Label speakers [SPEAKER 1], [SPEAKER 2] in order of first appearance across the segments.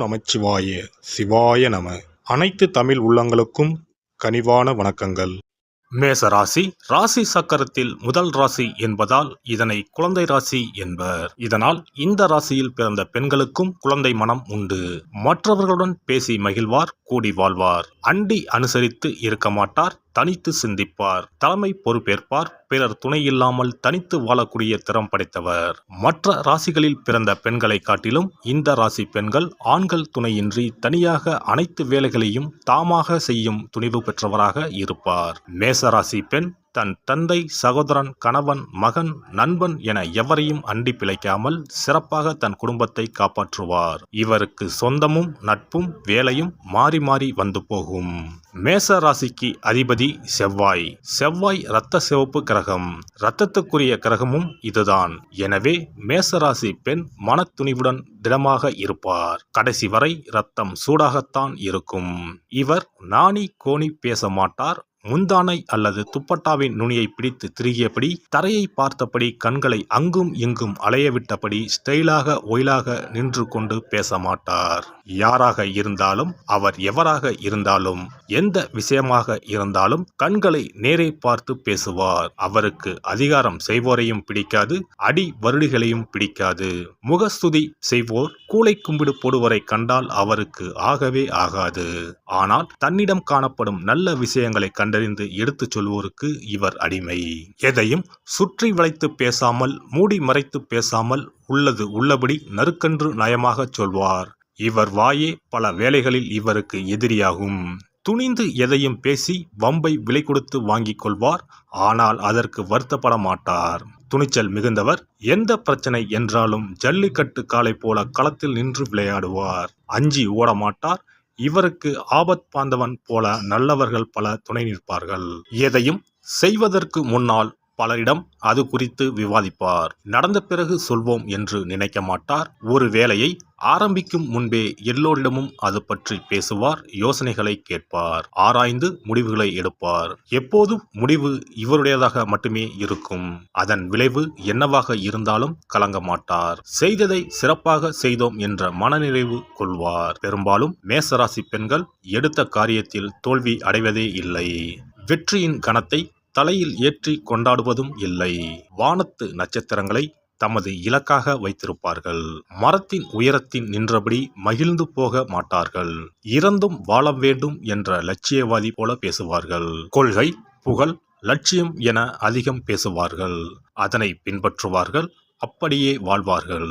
[SPEAKER 1] நமச்சிவாய சிவாய நம. அனைத்து தமிழ் உள்ளங்களுக்கும் கனிவான வணக்கங்கள். மேச ராசி ராசி சக்கரத்தில் முதல் ராசி என்பதால் இதனை குழந்தை ராசி என்பர். இதனால் இந்த ராசியில் பிறந்த பெண்களுக்கும் குழந்தை மனம் உண்டு. மற்றவர்களுடன் பேசி மகிழ்வார், கூடி வாழ்வார். அண்டி அனுசரித்து இருக்க மாட்டார், தனித்து சிந்திப்பார். தலைமை பொறுப்பேற்பார். பிறர் துணை இல்லாமல் தனித்து வாழக்கூடிய திறம் படைத்தவர். மற்ற ராசிகளில் பிறந்த பெண்களை காட்டிலும் இந்த ராசி பெண்கள் ஆண்கள் துணையின்றி தனியாக அனைத்து வேலைகளையும் தாமாக செய்யும் துணிவு பெற்றவராக இருப்பார். மேசராசி பெண் தன் தந்தை, சகோதரன், கணவன், மகன், நண்பன் என எவரையும் அண்டி பிழைக்காமல் சிறப்பாக தன் குடும்பத்தை காப்பாற்றுவார். இவருக்கு சொந்தமும் நட்பும் வேலையும் மாறி மாறி வந்து போகும். மேச ராசிக்கு அதிபதி செவ்வாய். செவ்வாய் இரத்த சிவப்பு கிரகம். இரத்தத்துக்குரிய கிரகமும் இதுதான். எனவே மேசராசி பெண் மனத்துணிவுடன் திடமாக இருப்பார். கடைசி வரை இரத்தம் சூடாகத்தான் இருக்கும். இவர் நாணி கோணி பேச மாட்டார். முந்தானை அல்லது துப்பட்டாவின் நுனியை பிடித்து திரிகியபடி, தரையை பார்த்தபடி, கண்களை அங்கும் இங்கும் அலையவிட்டபடி ஸ்டைலாக ஒயிலாக நின்று கொண்டு பேச மாட்டார். யாராக இருந்தாலும், அவர் எவராக இருந்தாலும், எந்த விஷயமாக இருந்தாலும் கண்களை நேரே பார்த்து பேசுவார். அவருக்கு அதிகாரம் செய்வோரையும் பிடிக்காது, அடி வருடிகளையும் பிடிக்காது. முகஸ்துதி செய்வோர், கூளை கும்பிடு போடுவரை கண்டால் அவருக்கு ஆகவே ஆகாது. ஆனால் தன்னிடம் காணப்படும் நல்ல விஷயங்களை கண்டறிந்து எடுத்துச் சொல்வோருக்கு இவர் அடிமை. எதையும் சுற்றி வளைத்து பேசாமல், மூடி மறைத்து பேசாமல், உள்ளது உள்ளபடி நறுக்கன்று நயமாக சொல்வார். இவர் வாயே பல வேளைகளில் இவருக்கு எதிரியாகும். துணிந்து எதையும் பேசி வம்பை விலை கொடுத்து வாங்கிக் கொள்வார். ஆனால் அதற்கு வருத்தப்பட மாட்டார். துணிச்சல் மிகுந்தவர். எந்த பிரச்சனை என்றாலும் ஜல்லிக்கட்டு காளை போல களத்தில் நின்று விளையாடுவார். அஞ்சி ஓட மாட்டார். இவருக்கு ஆபத் பாந்தவன் போல நல்லவர்கள் பல துணை நிற்பார்கள். எதையும் செய்வதற்கு முன்னால் பலரிடம் அது குறித்து விவாதிப்பார். நடந்த பிறகு சொல்வோம் என்று நினைக்க மாட்டார். ஒரு வேலையை ஆரம்பிக்கும் முன்பே எல்லோரிடமும் அது பற்றி பேசுவார். யோசனைகளை கேட்பார். ஆராய்ந்து முடிவுகளை எடுப்பார். எப்போதும் முடிவு இவருடையதாக மட்டுமே இருக்கும். அதன் விளைவு என்னவாக இருந்தாலும் கலங்க மாட்டார். செய்ததை சிறப்பாக செய்தோம் என்ற மனநிறைவு கொள்வார். பெரும்பாலும் மேசராசி பெண்கள் எடுத்த காரியத்தில் தோல்வி அடைவதே இல்லை. வெற்றியின் கணத்தை தலையில் ஏற்றி கொண்டாடுவதும் இல்லை. வானத்து நட்சத்திரங்களை தமது இலக்காக வைத்திருப்பார்கள். மரத்தின் உயரத்தின் நின்றபடி மகிழ்ந்து போக மாட்டார்கள். இறந்தும் வாழ வேண்டும் என்ற லட்சியவாதி போல பேசுவார்கள். கொள்கை, புகழ், லட்சியம் என அதிகம் பேசுவார்கள். அதனை பின்பற்றுவார்கள். அப்படியே வாழ்வார்கள்.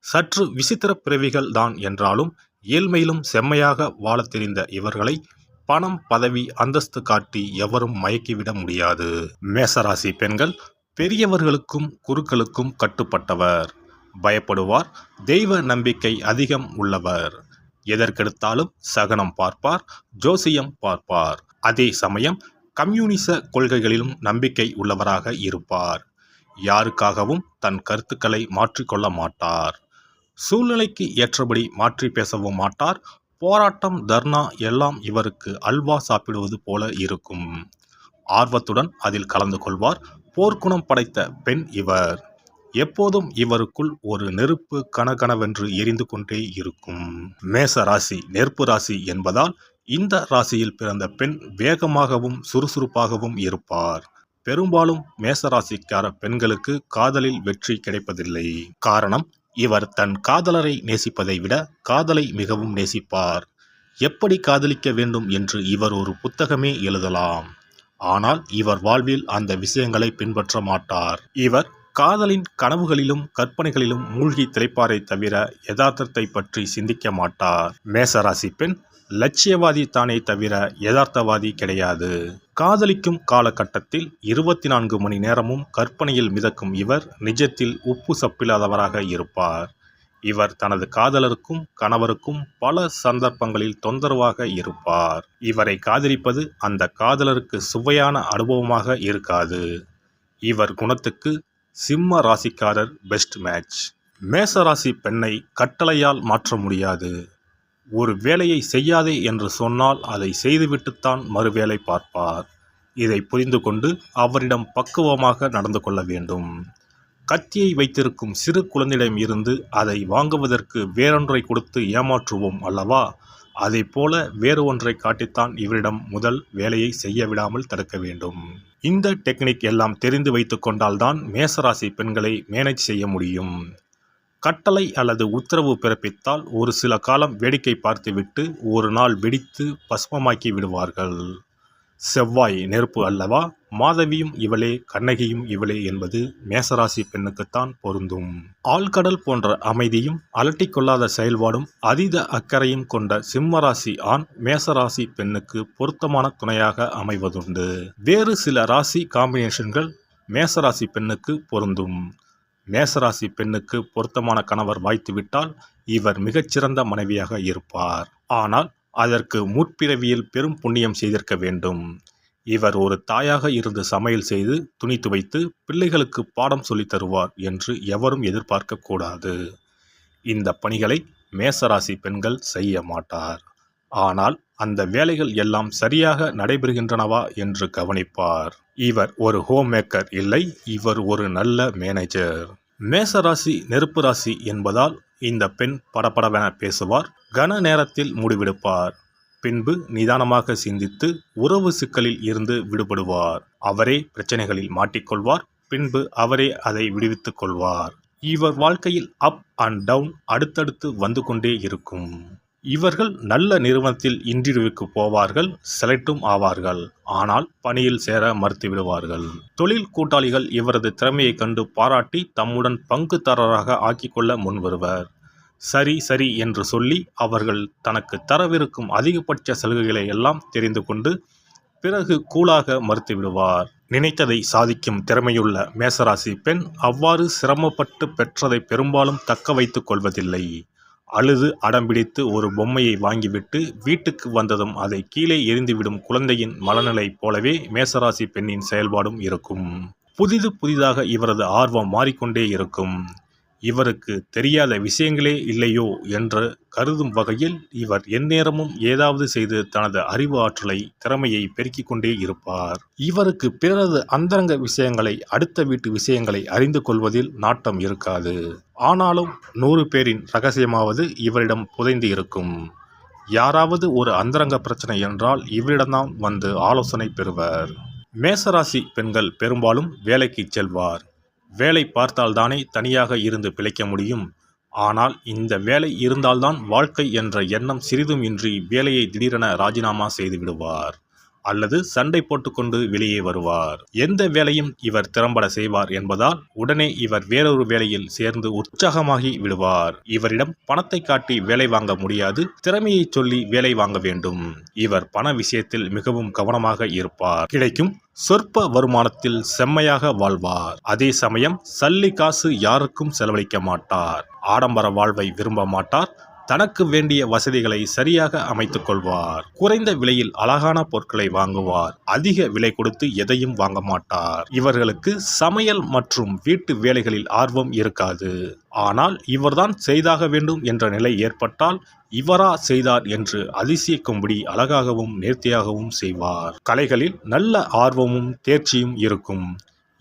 [SPEAKER 1] சற்று விசித்திர பிறவிகள் தான் என்றாலும் ஏழ்மையிலும் செம்மையாக வாழ தெரிந்த இவர்களை பணம், பதவி, அந்தஸ்து காட்டி எவரும் மயக்கிவிட முடியாது. மேசராசி பெண்கள் பெரியவர்களுக்கும் குருக்களுக்கும் கட்டுப்பட்டவர். பயப்படுவார். தெய்வ நம்பிக்கை அதிகம் உள்ளவர். எதற்கெடுத்தாலும் சகனம் பார்ப்பார், ஜோசியம் பார்ப்பார். அதே சமயம் கம்யூனிச கொள்கைகளிலும் நம்பிக்கை உள்ளவராக இருப்பார். யாருக்காகவும் தன் கருத்துக்களை மாற்றிக்கொள்ள மாட்டார். சூழ்நிலைக்கு ஏற்றபடி மாற்றி பேசவும் மாட்டார். போராட்டம், தர்ணா எல்லாம் இவருக்கு அல்வா சாப்பிடுவது போல இருக்கும். ஆர்வத்துடன் அதில் கலந்து கொள்வார். போர்க்குணம் படைத்த பெண் இவர். எப்போதும் இவருக்குள் ஒரு நெருப்பு கனகனவென்று எரிந்து கொண்டே இருக்கும். மேச ராசி நெருப்பு ராசி என்பதால் இந்த ராசியில் பிறந்த பெண் வேகமாகவும் சுறுசுறுப்பாகவும் இருப்பார். பெரும்பாலும் மேசராசிக்கார பெண்களுக்கு காதலில் வெற்றி கிடைப்பதில்லை. காரணம், இவர் தன் காதலரை நேசிப்பதை விட காதலை மிகவும் நேசிப்பார். எப்படி காதலிக்க வேண்டும் என்று இவர் ஒரு புத்தகமே எழுதலாம். ஆனால் இவர் வாழ்வில் அந்த விஷயங்களை பின்பற்ற மாட்டார். இவர் காதலின் கனவுகளிலும் கற்பனைகளிலும் மூழ்கி திளைப்பாரை தவிர யதார்த்தத்தை பற்றி சிந்திக்க மாட்டார். மேசராசி பெண் லட்சியவாதி தானே தவிர யதார்த்தவாதி கிடையாது. காதலிக்கும் காலகட்டத்தில் 24 மணி நேரமும் கற்பனையில் மிதக்கும் இவர் நிஜத்தில் உப்பு சப்பில்லாதவராக இருப்பார். இவர் தனது காதலருக்கும் கணவருக்கும் பல சந்தர்ப்பங்களில் தொந்தரவாக இருப்பார். இவரை காதலிப்பது அந்த காதலருக்கு சுவையான அனுபவமாக இருக்காது. இவர் குணத்துக்கு சிம்ம ராசிக்காரர் பெஸ்ட் மேட்ச். மேசராசி பெண்ணை கட்டளையால் மாற்ற முடியாது. ஒரு வேலையை செய்யாதே என்று சொன்னால் அதை செய்துவிட்டுத்தான் மறுவேளை பார்ப்பார். இதை புரிந்து கொண்டு அவரிடம் பக்குவமாக நடந்து கொள்ள வேண்டும். கத்தியை வைத்திருக்கும் சிறு குழந்தையிடம் இருந்து அதை வாங்குவதற்கு வேறொன்றை கொடுத்து ஏமாற்றுவோம் அல்லவா? அதைப்போல வேறு ஒன்றை காட்டித்தான் இவரிடம் முதல் வேலையை செய்ய விடாமல் தடுக்க வேண்டும். இந்த டெக்னிக் எல்லாம் தெரிந்து வைத்து கொண்டால்தான் மேசராசி பெண்களை மேனேஜ் செய்ய முடியும். கட்டளை அல்லது உத்தரவு பிறப்பித்தால் ஒரு சில காலம் வேடிக்கை பார்த்துவிட்டு ஒரு நாள் வெடித்து பஸ்மமாக்கி விடுவார்கள். செவ்வாய் நெருப்பு அல்லவா? மாதவியும் இவளே, கண்ணகியும் இவளே என்பது மேசராசி பெண்ணுக்குத்தான் பொருந்தும். ஆழ்கடல் போன்ற அமைதியும் அலட்டிக்கொள்ளாத செயல்பாடும் அதீத அக்கறையும் கொண்ட சிம்மராசி ஆண் மேசராசி பெண்ணுக்கு பொருத்தமான துணையாக அமைவதுண்டு. வேறு சில ராசி காம்பினேஷன்கள் மேசராசி பெண்ணுக்கு பொருந்தும். மேசராசி பெண்ணுக்கு பொருத்தமான கணவர் வாய்த்துவிட்டால் இவர் மிகச்சிறந்த மனைவியாக இருப்பார். ஆனால் அதற்கு முற்பிறவியில் பெரும் புண்ணியம் செய்திருக்க வேண்டும். இவர் ஒரு தாயாக இருந்து சமையல் செய்து துணி துவைத்து பிள்ளைகளுக்கு பாடம் சொல்லித் தருவார் என்று எவரும் எதிர்பார்க்க கூடாது. இந்த பணிகளை மேசராசி பெண்கள் செய்ய மாட்டார். ஆனால் அந்த வேலைகள் எல்லாம் சரியாக நடைபெறுகின்றனவா என்று கவனிப்பார். இவர் ஒரு ஹோம் மேக்கர் இல்லை, இவர் ஒரு நல்ல மேனேஜர். மேசராசி நெருப்பு ராசி என்பதால் இந்த பெண் படபடவென பேசுவார், கன நேரத்தில் முடிவெடுப்பார். பின்பு நிதானமாக சிந்தித்து உறவு சிக்கலில் இருந்து விடுபடுவார். அவரே பிரச்சனைகளில் மாட்டிக்கொள்வார். பின்பு அவரே அதை விடுவித்துக் கொள்வார். இவர் வாழ்க்கையில் அப் அண்ட் டவுன் அடுத்தடுத்து வந்து கொண்டே இருக்கும். இவர்கள் நல்ல நிறுவனத்தில் இன்டர்வியூக்கு போவார்கள், செலக்டும் ஆவார்கள். ஆனால் பணியில் சேர மறுத்துவிடுவார்கள். தொழில் கூட்டாளிகள் இவரது திறமையை கண்டு பாராட்டி தம்முடன் பங்குதாரராக ஆக்கிக்கொள்ள முன்வருவர். சரி சரி என்று சொல்லி அவர்கள் தனக்கு தரவிருக்கும் அதிகபட்ச சலுகைகளை எல்லாம் தெரிந்து கொண்டு பிறகு கூலாக மறுத்துவிடுவார். நினைத்ததை சாதிக்கும் திறமையுள்ள மேசராசி பெண் அவ்வாறு சிரமப்பட்டு பெற்றதை பெரும்பாலும் தக்க வைத்துக் கொள்வதில்லை. அழுது அடம்பிடித்து ஒரு பொம்மையை வாங்கிவிட்டு வீட்டுக்கு வந்ததும் அதை கீழே எறிந்துவிடும் குழந்தையின் மனநிலை போலவே மேசராசி பெண்ணின் செயல்பாடும் இருக்கும். புதிதாக இவரது ஆர்வம் மாறிக்கொண்டே இருக்கும். இவருக்கு தெரியாத விஷயங்களே இல்லையோ என்று கருதும் வகையில் இவர் எந்நேரமும் ஏதாவது செய்து தனது அறிவு ஆற்றலை, திறமையை பெருக்கிக் கொண்டே இருப்பார். இவருக்கு பிறரது அந்தரங்க விஷயங்களை, அடுத்த வீட்டு விஷயங்களை அறிந்து கொள்வதில் நாட்டம் இருக்காது. ஆனாலும் 100 பேரின் ரகசியமாவது இவரிடம் புதைந்து இருக்கும். யாராவது ஒரு அந்தரங்க பிரச்சனை என்றால் இவரிடம்தான் வந்து ஆலோசனை பெறுவர். மேசராசி பெண்கள் பெரும்பாலும் வேலைக்கு செல்வார். வேலை பார்த்தால்தானே தனியாக இருந்து பிழைக்க முடியும். ஆனால் இந்த வேலை இருந்தால்தான் வாழ்க்கை என்ற எண்ணம் சிறிதும் இன்றி வேலையை திடீரென ராஜினாமா செய்து விடுவார். அல்லது சண்டை போட்டுக்கொண்டு வெளியே வருவார். எந்த வேலையும் இவர் திறம்பட செய்வார் என்பதால் உடனே இவர் வேறொரு வேலையில் சேர்ந்து உற்சாகமாகி விடுவார். இவரிடம் பணத்தை காட்டி வேலை வாங்க முடியாது, திறமையை சொல்லி வேலை வாங்க வேண்டும். இவர் பண விஷயத்தில் மிகவும் கவனமாக இருப்பார். கிடைக்கும் சொற்ப வருமானத்தில் செம்மையாக வாழ்வார். அதே சமயம் சல்லி காசு யாருக்கும் செலவழிக்க மாட்டார். ஆடம்பர வாழ்வை விரும்ப மாட்டார். தனக்கு வேண்டிய வசதிகளை சரியாக அமைத்துக் கொள்வார். குறைந்த விலையில் அழகான பொருட்களை வாங்குவார். அதிக விலை கொடுத்து எதையும் வாங்க மாட்டார். இவர்களுக்கு சமையல் மற்றும் வீட்டு வேலைகளில் ஆர்வம் இருக்காது. ஆனால் இவர்தான் செய்தாக வேண்டும் என்ற நிலை ஏற்பட்டால் இவரா செய்தார் என்று அதிசயிக்கும்படி அழகாகவும் நேர்த்தியாகவும் செய்வார். கலைகளில் நல்ல ஆர்வமும் தேர்ச்சியும் இருக்கும்.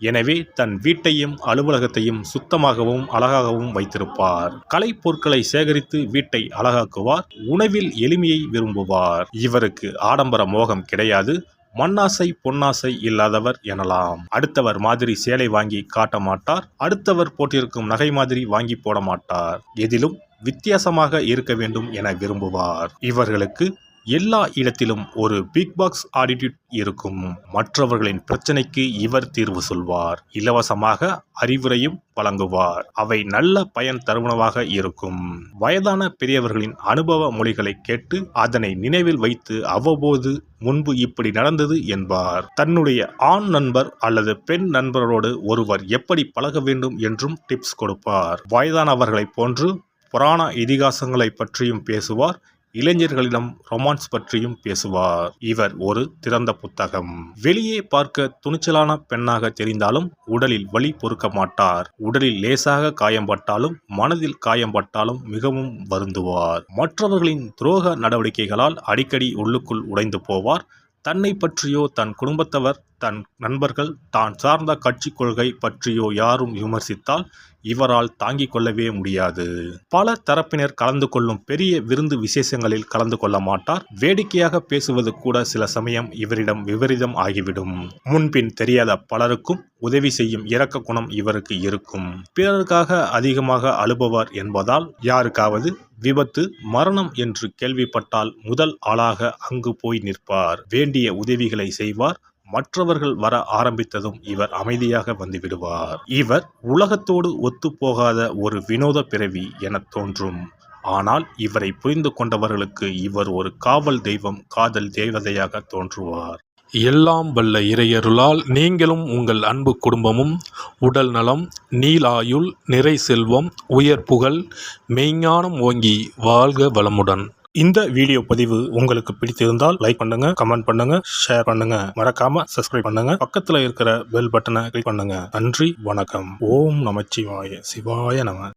[SPEAKER 1] எனவே தன் வீட்டையும் அலுவலகத்தையும் சுத்தமாகவும் அழகாகவும் வைத்திருப்பார். கலை பொருட்களை சேகரித்து வீட்டை அழகாக்குவார். உணவில் எளிமையை விரும்புவார். இவருக்கு ஆடம்பர மோகம் கிடையாது. மண்ணாசை பொன்னாசை இல்லாதவர் எனலாம். அடுத்தவர் மாதிரி சேலை வாங்கி காட்ட மாட்டார். அடுத்தவர் போட்டிருக்கும் நகை மாதிரி வாங்கி போட மாட்டார். எதிலும் வித்தியாசமாக இருக்க வேண்டும் என விரும்புவார். இவர்களுக்கு எல்லா இடத்திலும் ஒரு பிக் பாக்ஸ் ஆட்டிடியூட் இருக்கும். மற்றவர்களின் பிரச்சனைக்கு இவர் தீர்வு சொல்வார். இலவசமாக அறிவுரையும் வழங்குவார். அவை நல்ல பயன் தருவனவாக இருக்கும். வயதான பெரியவர்களின் அனுபவ மொழிகளை கேட்டு அதனை நினைவில் வைத்து அவ்வப்போது முன்பு இப்படி நடந்தது என்பார். தன்னுடைய ஆண் நண்பர் அல்லது பெண் நண்பரோடு ஒருவர் எப்படி பழக வேண்டும் என்றும் டிப்ஸ் கொடுப்பார். வயதானவர்களைப் போன்று புராண இதிகாசங்களை பற்றியும் பேசுவார். இளைஞர்களிடம் ரொமான்ஸ் பற்றியும் பேசுவார். இவர் ஒரு திறந்த புத்தகம். வெளியே பார்க்க துணிச்சலான பெண்ணாக தெரிந்தாலும் உடலில் வலி பொறுக்க மாட்டார். உடலில் லேசாக காயம்பட்டாலும் மனதில் காயம்பட்டாலும் மிகவும் வருந்துவார். மற்றவர்களின் துரோக நடவடிக்கைகளால் அடிக்கடி உள்ளுக்குள் உடைந்து போவார். தன்னை பற்றியோ தன் குடும்பத்தவர் தன் நண்பர்கள் தான் சார்ந்த கட்சி கொள்கை பற்றியோ யாரும் விமர்சித்தால் இவரால் தாங்கிக் கொள்ளவே முடியாது. பல தரப்பினர் கலந்து கொள்ளும் பெரிய விருந்து விசேஷங்களில் கலந்து கொள்ள மாட்டார். வேடிக்கையாக பேசுவது கூட சில சமயம் இவரிடம் விபரீதம் ஆகிவிடும். முன்பின் தெரியாத பலருக்கும் உதவி செய்யும் இரக்க குணம் இவருக்கு இருக்கும். பிறருக்காக அதிகமாக அழுபவர் என்பதால் யாருக்காவது விபத்து, மரணம் என்று கேள்விப்பட்டால் முதல் ஆளாக அங்கு போய் நிற்பார். வேண்டிய உதவிகளை செய்வார். மற்றவர்கள் வர ஆரம்பித்ததும் இவர் அமைதியாக வந்துவிடுவார். இவர் உலகத்தோடு ஒத்துப்போகாத ஒரு வினோத பிறவி என தோன்றும். ஆனால் இவரை புரிந்து கொண்டவர்களுக்கு இவர் ஒரு காவல் தெய்வம், காதல் தேவதையாக தோன்றுவார்.
[SPEAKER 2] எல்லாம் வல்ல இறையருளால் நீங்களும் உங்கள் அன்பு குடும்பமும் உடல் நலம், நீளாயுள், நிறை செல்வம், உயர் புகழ், மெய்ஞானம் ஓங்கி வாழ்க வளமுடன்.
[SPEAKER 1] இந்த வீடியோ பதிவு உங்களுக்கு பிடித்திருந்தால் லைக் பண்ணுங்க, கமெண்ட் பண்ணுங்க, ஷேர் பண்ணுங்க. மறக்காம சப்ஸ்கிரைப் பண்ணுங்க. பக்கத்துல இருக்கிற பெல் பட்டனை கிளிக் பண்ணுங்க. நன்றி, வணக்கம். ஓம் நமச்சிவாய. சிவாய நம.